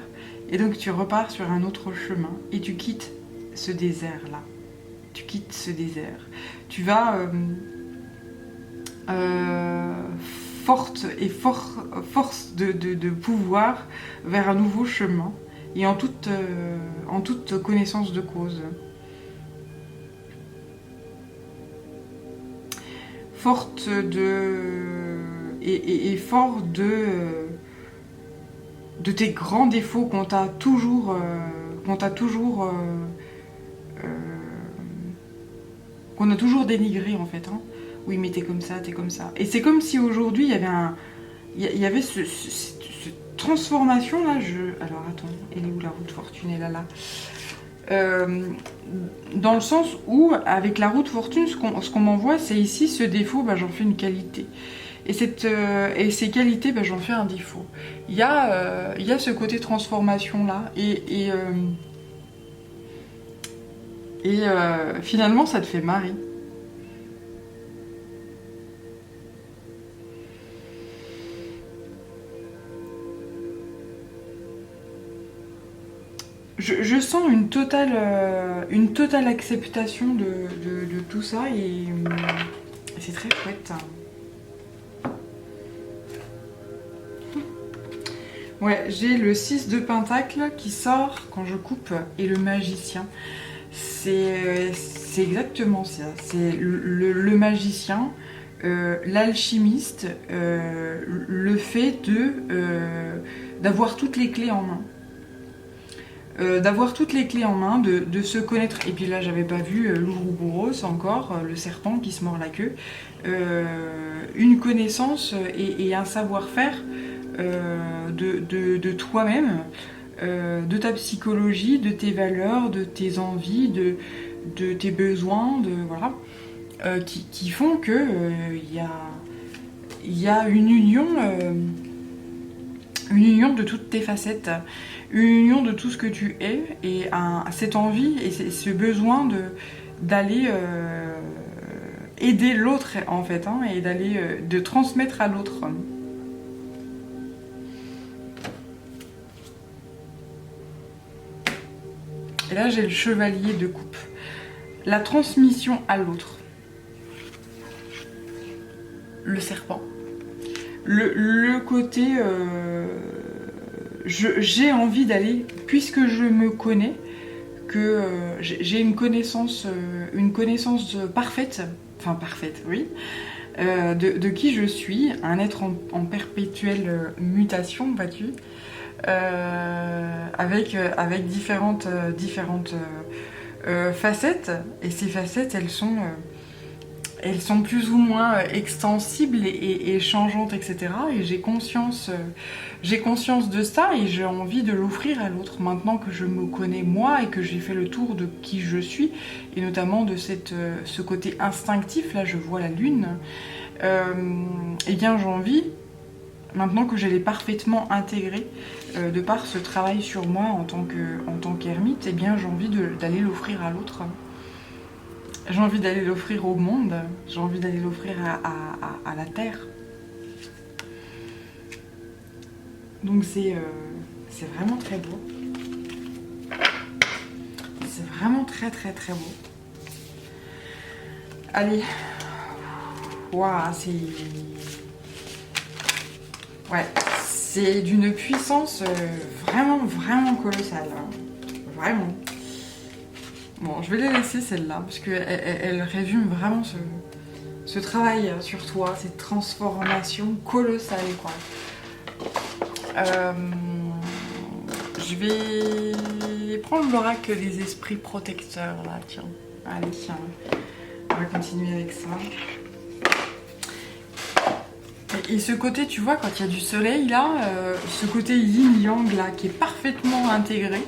et donc tu repars sur un autre chemin et tu quittes ce désert-là. Tu quittes ce désert. Tu vas... force de pouvoir vers un nouveau chemin et en toute connaissance de cause. Forte de et fort de tes grands défauts qu'on t'a toujours, qu'on a toujours dénigré en fait. Hein. Oui, mais t'es comme ça, t'es comme ça. Et c'est comme si aujourd'hui il y avait il y avait cette transformation là. Alors attends, elle est où la roue de fortune? Elle est là. Dans le sens où, avec la roue de fortune, ce qu'on m'envoie, c'est ici ce défaut, bah, j'en fais une qualité. Et ces qualités, bah, j'en fais un défaut. Il y a ce côté transformation là. Et finalement, ça te fait marrer. Je sens une totale acceptation de tout ça et c'est très chouette. Ouais, j'ai le 6 de pentacle qui sort quand je coupe et le magicien. C'est exactement ça. C'est le magicien, l'alchimiste, le fait d'avoir toutes les clés en main. D'avoir toutes les clés en main, de se connaître. Et puis là, j'avais pas vu l'Ouroboros encore, le serpent qui se mord la queue. Une connaissance et un savoir-faire de toi-même, de ta psychologie, de tes valeurs, de tes envies, de tes besoins, voilà, qui font que il y a une union de toutes tes facettes, une union de tout ce que tu es, et cette envie et ce besoin d'aller aider l'autre en fait, hein, et de transmettre à l'autre. Et là j'ai le chevalier de coupe, la transmission à l'autre, le serpent, le côté j'ai envie d'aller, puisque je me connais, que j'ai une connaissance parfaite, enfin parfaite, oui, de qui je suis, un être en perpétuelle mutation, vois-tu, avec différentes facettes, et ces facettes, elles sont plus ou moins extensibles et changeantes, etc. Et j'ai conscience de ça et j'ai envie de l'offrir à l'autre. Maintenant que je me connais moi et que j'ai fait le tour de qui je suis, et notamment de ce côté instinctif, là je vois la lune, et bien j'ai envie, maintenant que je l'ai parfaitement intégré, de par ce travail sur moi en tant qu'ermite, et bien j'ai envie d'aller l'offrir à l'autre. J'ai envie d'aller l'offrir au monde, j'ai envie d'aller l'offrir à la terre. Donc c'est vraiment très beau. C'est vraiment très très très beau. Allez. Waouh, ouais, c'est d'une puissance vraiment vraiment colossale. Vraiment. Bon, je vais les laisser celle-là, parce qu'elle résume vraiment ce travail sur toi, cette transformation colossale, quoi. Je vais prendre l'oracle des esprits protecteurs, là, tiens. Allez, tiens. On va continuer avec ça. Et ce côté, tu vois, quand il y a du soleil, là, ce côté yin-yang, là, qui est parfaitement intégré,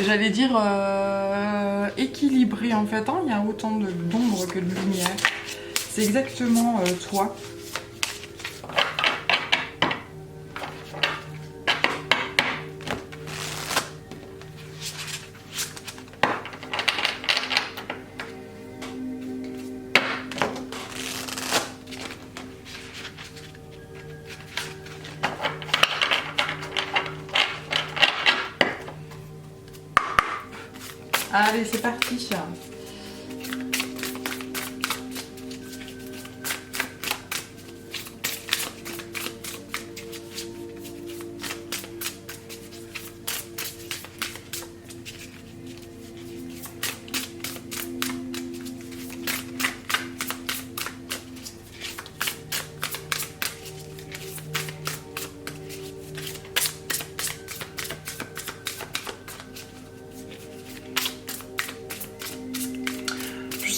j'allais dire équilibré en fait, hein. Il y a autant d'ombre que de lumière. C'est exactement toi. Allez, c'est parti.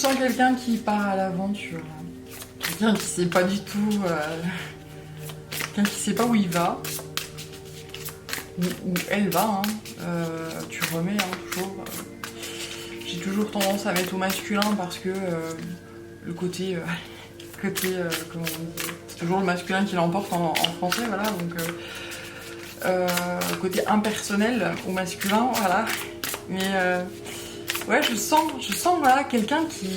sens quelqu'un qui part à l'aventure. Quelqu'un qui sait pas du tout... quelqu'un qui sait pas où il va. Où elle va. Hein. Tu remets hein, toujours. J'ai toujours tendance à mettre au masculin parce que le côté... comment on dit, c'est toujours le masculin qui l'emporte en français, voilà. Donc, côté impersonnel au masculin, voilà. Mais ouais, je sens voilà, quelqu'un qui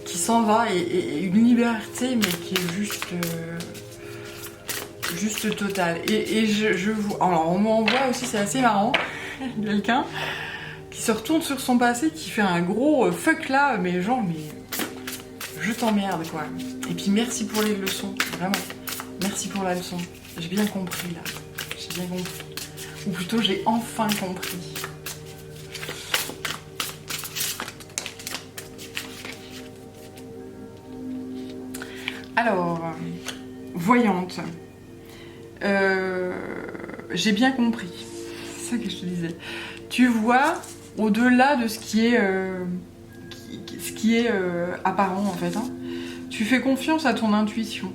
s'en va et une liberté, mais qui est juste totale. Et je vous... Alors, on m'envoie aussi, c'est assez marrant, quelqu'un qui se retourne sur son passé, qui fait un gros fuck là, mais genre, mais je t'emmerde quoi. Et puis merci pour les leçons, vraiment. Merci pour la leçon. J'ai bien compris là. J'ai bien compris. Ou plutôt j'ai enfin compris. Alors, voyante. J'ai bien compris. C'est ça que je te disais. Tu vois, au-delà de ce qui est, apparent en fait. Hein. Tu fais confiance à ton intuition.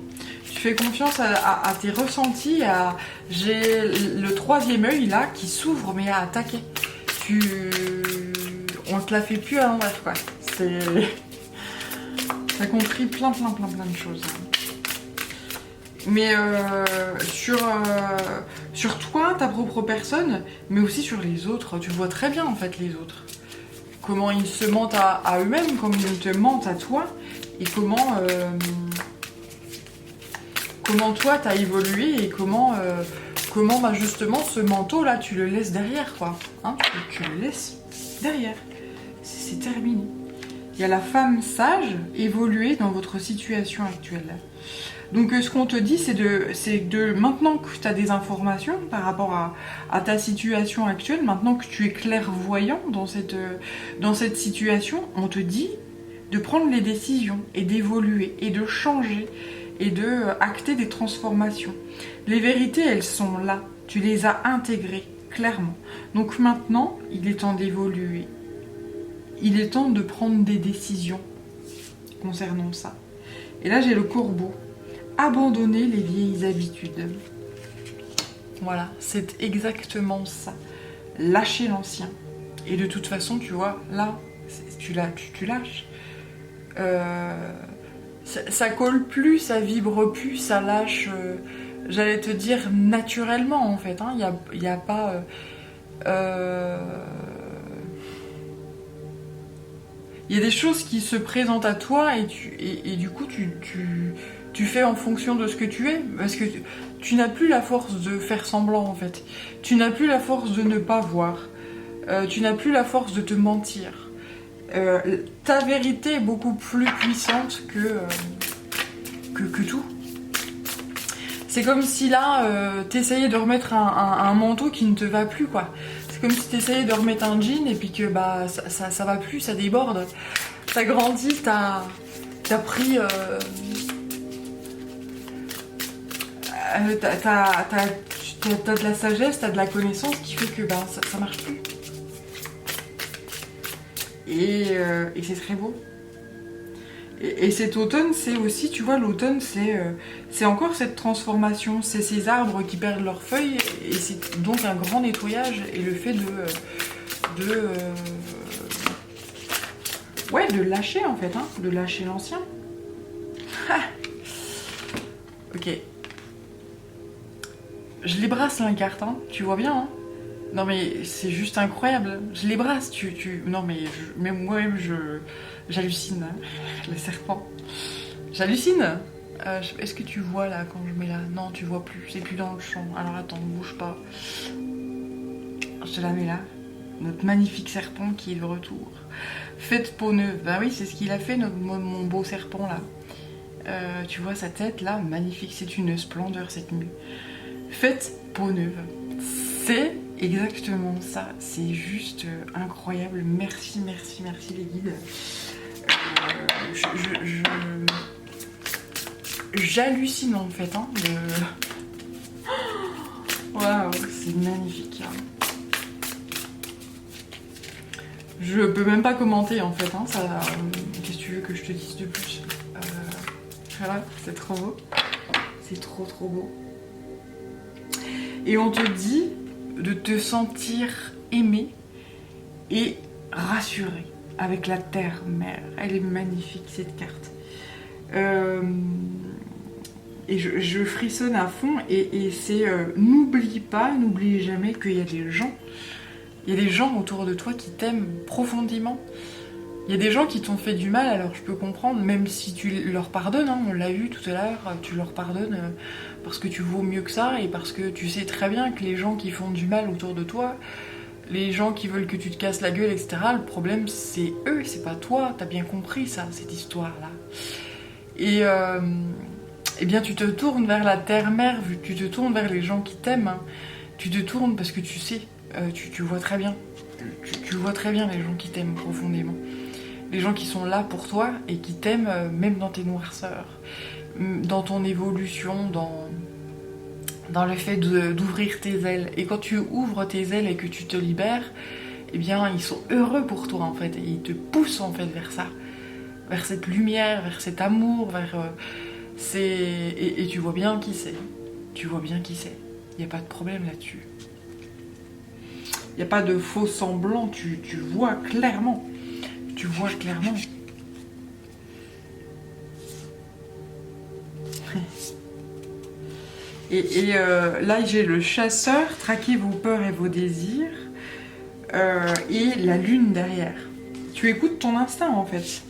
Tu fais confiance à tes ressentis. J'ai le troisième œil là qui s'ouvre mais à attaquer. On te la fait plus à l'envers quoi. T'as compris plein de choses. Mais sur toi, ta propre personne, mais aussi sur les autres. Tu vois très bien en fait les autres. Comment ils se mentent à eux-mêmes, comment ils te mentent à toi, et comment toi t'as évolué et comment bah, justement ce manteau là tu le laisses derrière quoi. Hein, tu le laisses derrière. C'est terminé. Il y a la femme sage évoluer dans votre situation actuelle. Donc ce qu'on te dit, c'est de maintenant que tu as des informations par rapport à ta situation actuelle, maintenant que tu es clairvoyant dans cette situation, on te dit de prendre les décisions et d'évoluer et de changer et de acter des transformations. Les vérités, elles sont là. Tu les as intégrées, clairement. Donc maintenant, il est temps d'évoluer. Il est temps de prendre des décisions concernant ça. Et là, j'ai le corbeau. Abandonner les vieilles habitudes. Voilà, c'est exactement ça. Lâcher l'ancien. Et de toute façon, tu vois, là, tu lâches. Ça colle plus, ça vibre plus, ça lâche, j'allais te dire, naturellement, en fait. Il n'y a pas... Il y a des choses qui se présentent à toi et du coup, tu fais en fonction de ce que tu es, parce que tu n'as plus la force de faire semblant en fait. Tu n'as plus la force de ne pas voir. Tu n'as plus la force de te mentir. Ta vérité est beaucoup plus puissante que tout. C'est comme si là, t'essayais de remettre un manteau qui ne te va plus quoi. C'est comme si t'essayais de remettre un jean et puis que bah ça va plus, ça déborde. T'as grandi, t'as pris... t'as de la sagesse, t'as de la connaissance qui fait que bah, ça marche plus. Et c'est très beau. Et cet automne, c'est aussi, tu vois, l'automne, c'est encore cette transformation. C'est ces arbres qui perdent leurs feuilles, et c'est donc un grand nettoyage, et le fait de lâcher, en fait, hein, de lâcher l'ancien. Ok. Je les brasse l'incarte, hein, tu vois bien, hein. Non mais c'est juste incroyable. Je les brasse, non mais moi-même j'hallucine, hein, le serpent. J'hallucine. Est-ce que tu vois là quand je mets là? Non, tu vois plus, c'est plus dans le champ. Alors attends, bouge pas. Je te la mets là. Notre magnifique serpent qui est de retour. Faites peau neuve. Bah oui, c'est ce qu'il a fait, mon beau serpent là. Tu vois sa tête là, magnifique. C'est une splendeur cette nuit. Faites peau neuve. C'est exactement ça. C'est juste incroyable. Merci, merci, merci les guides. J'hallucine en fait. Hein, Waouh, c'est magnifique. Hein. Je peux même pas commenter en fait, hein, ça. Qu'est-ce que tu veux que je te dise de plus? Voilà, c'est trop beau. C'est trop beau. Et on te dit de te sentir aimé et rassuré avec la terre-mère. Elle est magnifique cette carte. Et je frissonne à fond et c'est n'oublie jamais qu'il y a des gens. Il y a des gens autour de toi qui t'aiment profondément. Il y a des gens qui t'ont fait du mal, alors je peux comprendre, même si tu leur pardonnes, hein, on l'a vu tout à l'heure, tu leur pardonnes parce que tu vaux mieux que ça et parce que tu sais très bien que les gens qui font du mal autour de toi, les gens qui veulent que tu te casses la gueule, etc., le problème c'est eux, c'est pas toi, t'as bien compris ça, cette histoire-là. Et eh bien tu te tournes vers la terre-mère, tu te tournes vers les gens qui t'aiment, hein. Tu te tournes parce que tu sais, tu vois très bien, tu vois très bien les gens qui t'aiment profondément. Les gens qui sont là pour toi et qui t'aiment même dans tes noirceurs, dans ton évolution, dans le fait d'ouvrir tes ailes. Et quand tu ouvres tes ailes et que tu te libères, eh bien ils sont heureux pour toi en fait, et ils te poussent en fait vers ça, vers cette lumière, vers cet amour, vers et tu vois bien qui c'est. Tu vois bien qui c'est. Il n'y a pas de problème là-dessus. Il n'y a pas de faux semblant, tu vois clairement. Tu vois clairement. Et là, j'ai le chasseur, traquez vos peurs et vos désirs. Et la lune derrière. Tu écoutes ton instinct, en fait.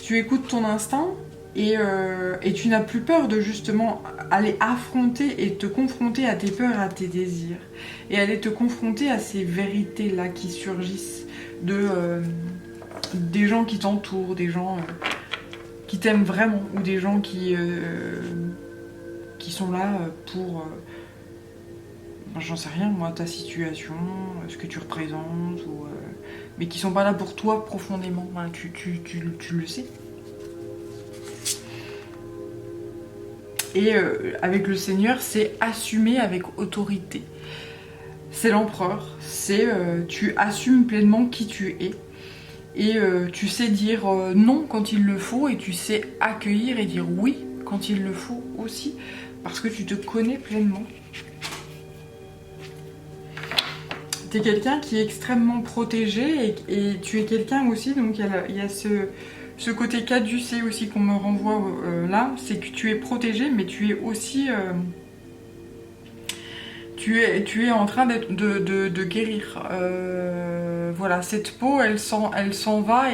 Tu écoutes ton instinct et tu n'as plus peur de justement aller affronter et te confronter à tes peurs, à tes désirs. Et aller te confronter à ces vérités-là qui surgissent des gens qui t'entourent, des gens qui t'aiment vraiment, ou des gens qui sont là pour, j'en sais rien moi, ta situation, ce que tu représentes, mais qui sont pas là pour toi profondément. Voilà, tu le sais. Et avec le Seigneur, c'est assumer avec autorité. C'est l'empereur, c'est tu assumes pleinement qui tu es. Et tu sais dire non quand il le faut, et tu sais accueillir et dire oui quand il le faut aussi, parce que tu te connais pleinement. Tu es quelqu'un qui est extrêmement protégé et tu es quelqu'un aussi, donc il y a ce côté caducé aussi qu'on me renvoie là, c'est que tu es protégé, mais tu es aussi... tu es en train de guérir. Voilà, cette peau, elle s'en va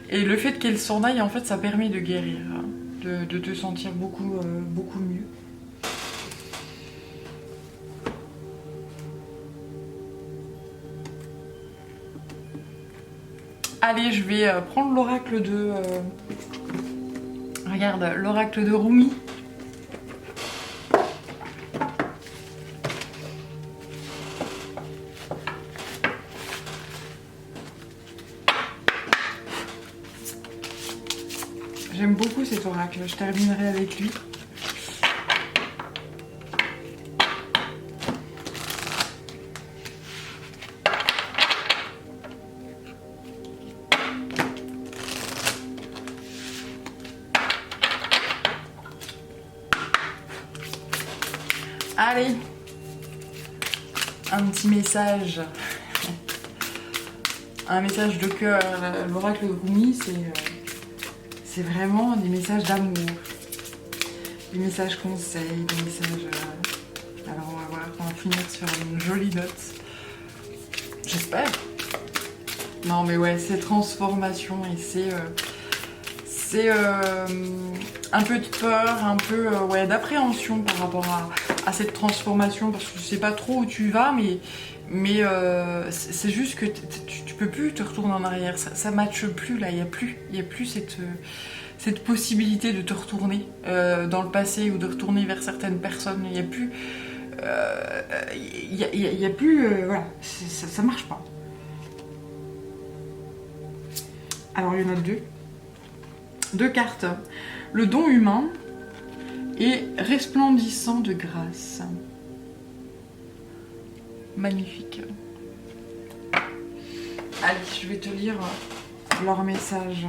et le fait qu'elle s'en aille, en fait, ça permet de guérir, hein, de te sentir beaucoup mieux. Allez, je vais prendre l'oracle de... regarde, l'oracle de Rumi. J'aime beaucoup cet oracle, je terminerai avec lui. Allez, un petit message, un message de cœur. L'oracle de Rumi, c'est vraiment des messages d'amour, des messages conseils, des messages... Alors on va voir, on va finir sur une jolie note, j'espère. Non mais ouais, c'est transformation et c'est un peu de peur, un peu ouais, d'appréhension par rapport à cette transformation, parce que je sais pas trop où tu vas, mais c'est juste que tu peux plus te retourner en arrière, ça matche plus là, il y a plus cette possibilité de te retourner dans le passé ou de retourner vers certaines personnes, il y a plus voilà, ça marche pas. Alors il y en a deux cartes. Le don humain et resplendissant de grâce. Magnifique. Allez, je vais te lire leur message.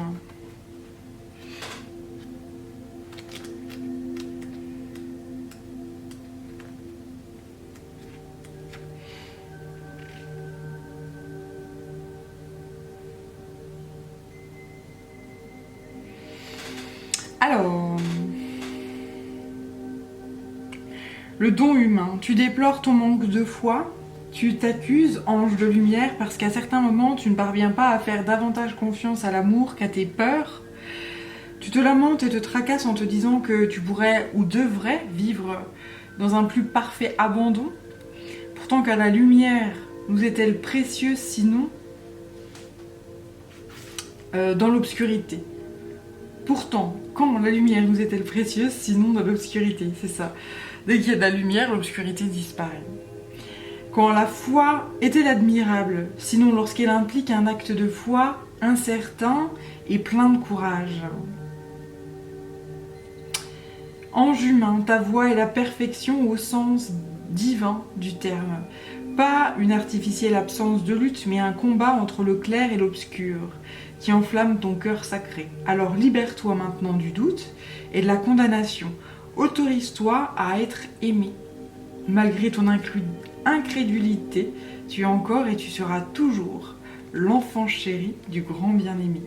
Alors, le don humain, tu déplores ton manque de foi, tu t'accuses, ange de lumière, parce qu'à certains moments, tu ne parviens pas à faire davantage confiance à l'amour qu'à tes peurs. Tu te lamentes et te tracasses en te disant que tu pourrais ou devrais vivre dans un plus parfait abandon. Pourtant, car la lumière nous est-elle précieuse sinon dans l'obscurité. Pourtant, quand la lumière nous est-elle précieuse sinon dans l'obscurité, c'est ça. Dès qu'il y a de la lumière, l'obscurité disparaît. Quand la foi est-elle admirable, sinon lorsqu'elle implique un acte de foi incertain et plein de courage. Ange humain, ta voix est la perfection au sens divin du terme. Pas une artificielle absence de lutte, mais un combat entre le clair et l'obscur, qui enflamme ton cœur sacré. Alors libère-toi maintenant du doute et de la condamnation. Autorise-toi à être aimé. Malgré ton incrédulité, tu es encore et tu seras toujours l'enfant chéri du grand bien-aimé.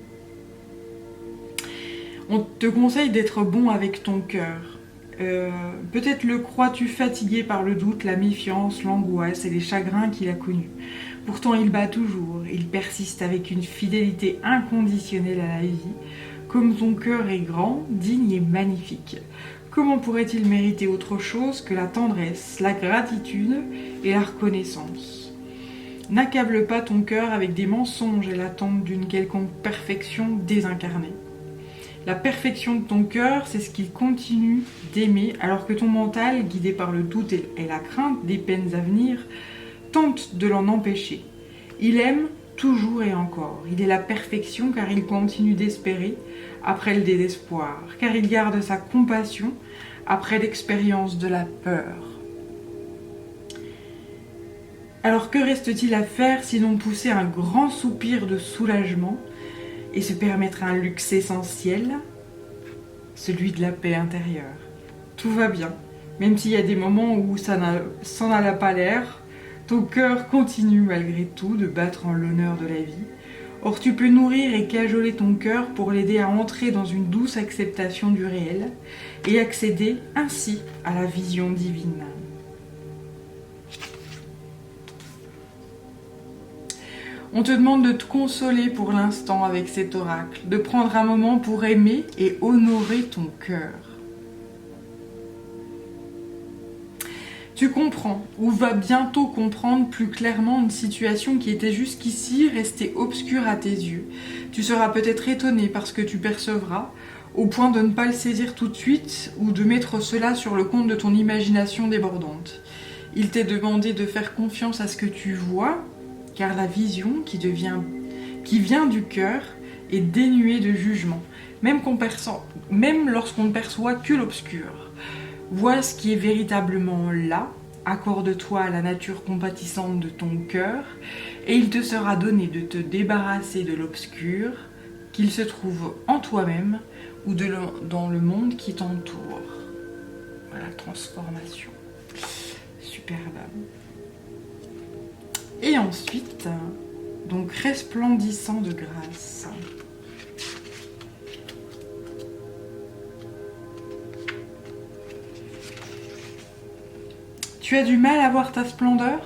On te conseille d'être bon avec ton cœur. Peut-être le crois-tu fatigué par le doute, la méfiance, l'angoisse et les chagrins qu'il a connus. Pourtant il bat toujours, il persiste avec une fidélité inconditionnelle à la vie. Comme ton cœur est grand, digne et magnifique. Comment pourrait-il mériter autre chose que la tendresse, la gratitude et la reconnaissance? N'accable pas ton cœur avec des mensonges et l'attente d'une quelconque perfection désincarnée. La perfection de ton cœur, c'est ce qu'il continue d'aimer, alors que ton mental, guidé par le doute et la crainte des peines à venir, tente de l'en empêcher. Il aime toujours et encore. Il est la perfection car il continue d'espérer après le désespoir, car il garde sa compassion après l'expérience de la peur. Alors que reste-t-il à faire sinon pousser un grand soupir de soulagement et se permettre un luxe essentiel, celui de la paix intérieure. Tout va bien, même s'il y a des moments où ça n'en a pas l'air, ton cœur continue malgré tout de battre en l'honneur de la vie. Or tu peux nourrir et cajoler ton cœur pour l'aider à entrer dans une douce acceptation du réel et accéder ainsi à la vision divine. On te demande de te consoler pour l'instant avec cet oracle, de prendre un moment pour aimer et honorer ton cœur. Tu comprends, ou vas bientôt comprendre plus clairement une situation qui était jusqu'ici restée obscure à tes yeux. Tu seras peut-être étonné par ce que tu percevras, au point de ne pas le saisir tout de suite ou de mettre cela sur le compte de ton imagination débordante. Il t'est demandé de faire confiance à ce que tu vois, car la vision qui vient du cœur est dénuée de jugement, même lorsqu'on ne perçoit que l'obscur. Vois ce qui est véritablement là, accorde-toi à la nature compatissante de ton cœur, et il te sera donné de te débarrasser de l'obscur, qu'il se trouve en toi-même ou dans le monde qui t'entoure. Voilà, transformation. Superbe. Et ensuite, donc resplendissant de grâce. Tu as du mal à voir ta splendeur?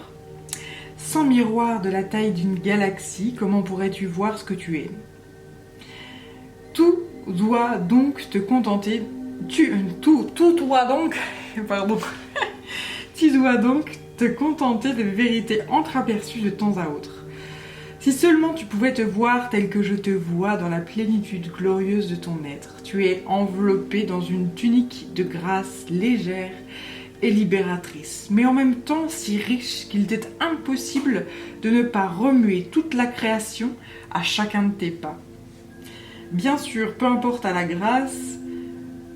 Sans miroir de la taille d'une galaxie, comment pourrais-tu voir ce que tu es? Tout doit donc te contenter. Tout doit donc. Pardon. Tu dois donc te contenter de vérités entreaperçues de temps à autre. Si seulement tu pouvais te voir tel que je te vois dans la plénitude glorieuse de ton être, tu es enveloppé dans une tunique de grâce légère et libératrice, mais en même temps si riche qu'il t'est impossible de ne pas remuer toute la création à chacun de tes pas. Bien sûr, peu importe à la grâce,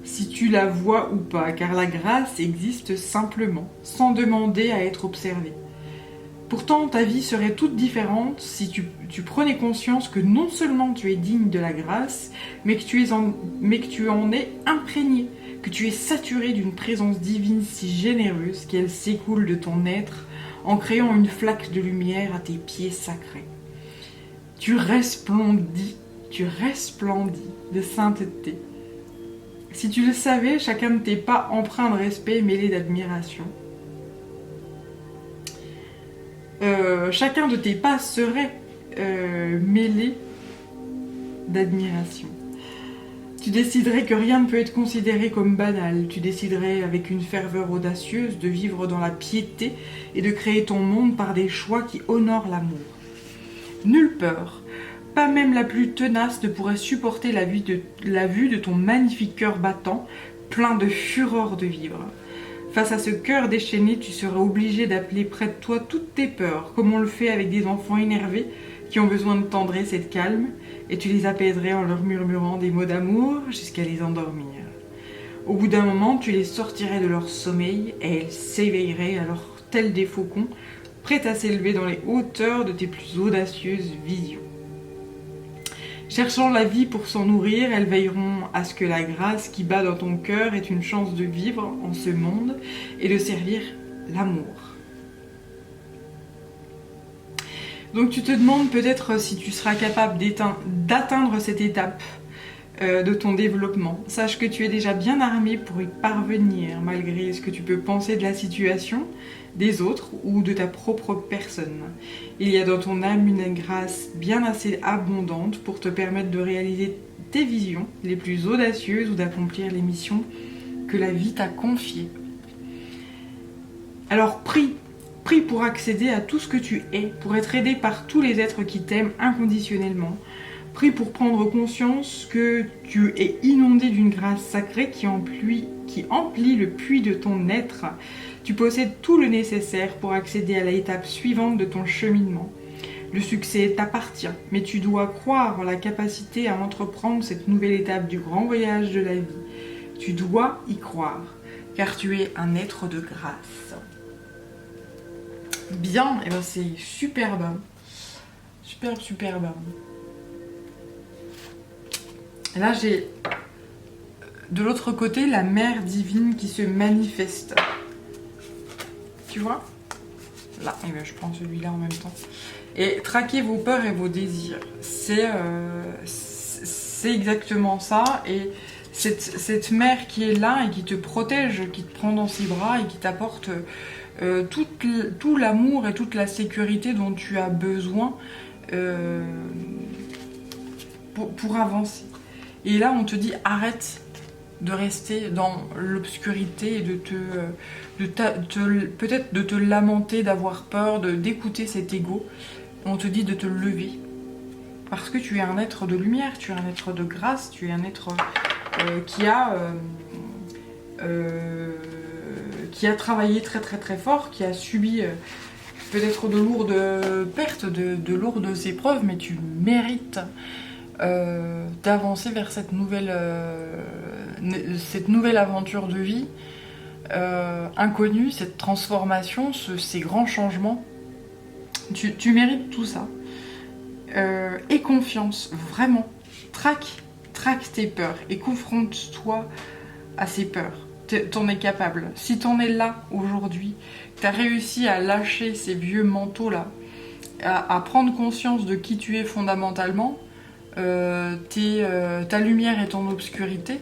si tu la vois ou pas, car la grâce existe simplement, sans demander à être observée. Pourtant, ta vie serait toute différente si tu prenais conscience que non seulement tu es digne de la grâce, mais que tu en es imprégné, que tu es saturé d'une présence divine si généreuse qu'elle s'écoule de ton être en créant une flaque de lumière à tes pieds sacrés. Tu resplendis de sainteté. Si tu le savais, chacun de tes pas empreint de respect mêlé d'admiration. Chacun de tes pas serait mêlé d'admiration. Tu déciderais que rien ne peut être considéré comme banal. Tu déciderais avec une ferveur audacieuse de vivre dans la piété et de créer ton monde par des choix qui honorent l'amour. Nulle peur, pas même la plus tenace, ne pourrait supporter la vue de ton magnifique cœur battant, plein de fureur de vivre. Face à ce cœur déchaîné, tu serais obligé d'appeler près de toi toutes tes peurs, comme on le fait avec des enfants énervés qui ont besoin de tendresse et de calme, et tu les apaiserais en leur murmurant des mots d'amour jusqu'à les endormir. Au bout d'un moment, tu les sortirais de leur sommeil et elles s'éveilleraient alors tels des faucons, prêts à s'élever dans les hauteurs de tes plus audacieuses visions. Cherchant la vie pour s'en nourrir, elles veilleront à ce que la grâce qui bat dans ton cœur ait une chance de vivre en ce monde et de servir l'amour. Donc tu te demandes peut-être si tu seras capable d'atteindre cette étape de ton développement. Sache que tu es déjà bien armé pour y parvenir, malgré ce que tu peux penser de la situation, des autres ou de ta propre personne. Il y a dans ton âme une grâce bien assez abondante pour te permettre de réaliser tes visions les plus audacieuses ou d'accomplir les missions que la vie t'a confiées. Alors prie pour accéder à tout ce que tu es, pour être aidé par tous les êtres qui t'aiment inconditionnellement. Prie pour prendre conscience que tu es inondé d'une grâce sacrée qui emplit le puits de ton être. Tu possèdes tout le nécessaire pour accéder à l'étape suivante de ton cheminement. Le succès t'appartient, mais tu dois croire en la capacité à entreprendre cette nouvelle étape du grand voyage de la vie. Tu dois y croire, car tu es un être de grâce. Bien, et ben c'est superbe. Superbe. Et là, j'ai de l'autre côté la mère divine qui se manifeste. Tu vois? Là, et ben, je prends celui-là en même temps. Et traquer vos peurs et vos désirs. C'est exactement ça. Et cette mère qui est là et qui te protège, qui te prend dans ses bras et qui t'apporte tout l'amour et toute la sécurité dont tu as besoin pour avancer. Et là, on te dit arrête de rester dans l'obscurité et peut-être de te lamenter, d'avoir peur, d'écouter cet ego. On te dit de te lever. Parce que tu es un être de lumière, tu es un être de grâce, tu es un être qui a travaillé très très très fort, qui a subi peut-être de lourdes pertes, de lourdes épreuves, mais tu mérites d'avancer vers cette nouvelle aventure de vie inconnue, cette transformation, ces grands changements. Tu mérites tout ça. Aie confiance, vraiment. Traque tes peurs et confronte-toi à ces peurs. T'en es capable. Si t'en es là aujourd'hui, t'as réussi à lâcher ces vieux manteaux-là, à prendre conscience de qui tu es fondamentalement, ta lumière et ton obscurité,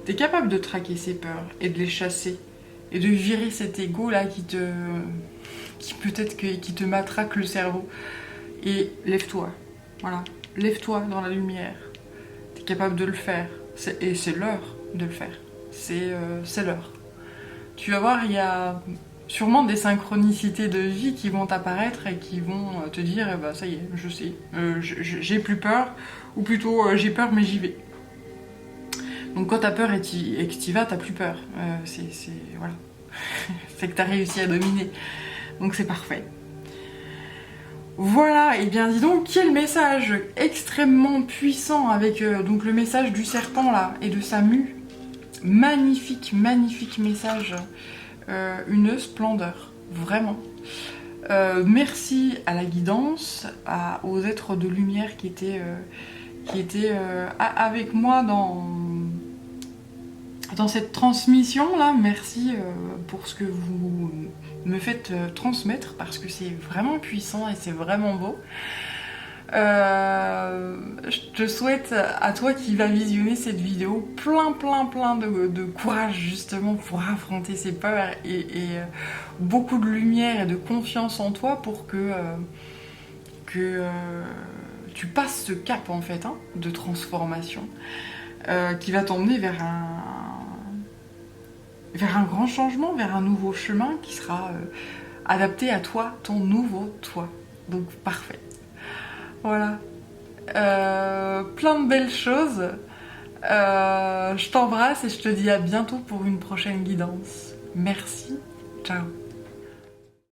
t'es capable de traquer ces peurs et de les chasser et de virer cet ego-là qui te matraque le cerveau. Et lève-toi, voilà, lève-toi dans la lumière. T'es capable de le faire. Et c'est l'heure de le faire. C'est l'heure. Tu vas voir, il y a sûrement des synchronicités de vie qui vont apparaître et qui vont te dire bah, ça y est, je sais, j'ai plus peur, ou plutôt j'ai peur mais j'y vais. Donc quand t'as peur et que t'y vas, t'as plus peur. Voilà. C'est que t'as réussi à dominer. Donc c'est parfait. Voilà, et bien dis donc, quel message extrêmement puissant avec donc le message du serpent là et de sa mue. Magnifique message. Une splendeur, vraiment. Merci à la guidance, aux êtres de lumière qui étaient avec moi dans cette transmission là. Merci pour ce que vous me faites transmettre, parce que c'est vraiment puissant et c'est vraiment beau. Je te souhaite à toi qui vas visionner cette vidéo plein de courage justement pour affronter ces peurs et beaucoup de lumière et de confiance en toi pour que tu passes ce cap en fait, hein, de transformation qui va t'emmener vers un grand changement, vers un nouveau chemin qui sera adapté à toi, ton nouveau toi. Donc parfait. Voilà. Plein de belles choses. Je t'embrasse et je te dis à bientôt pour une prochaine guidance. Merci. Ciao.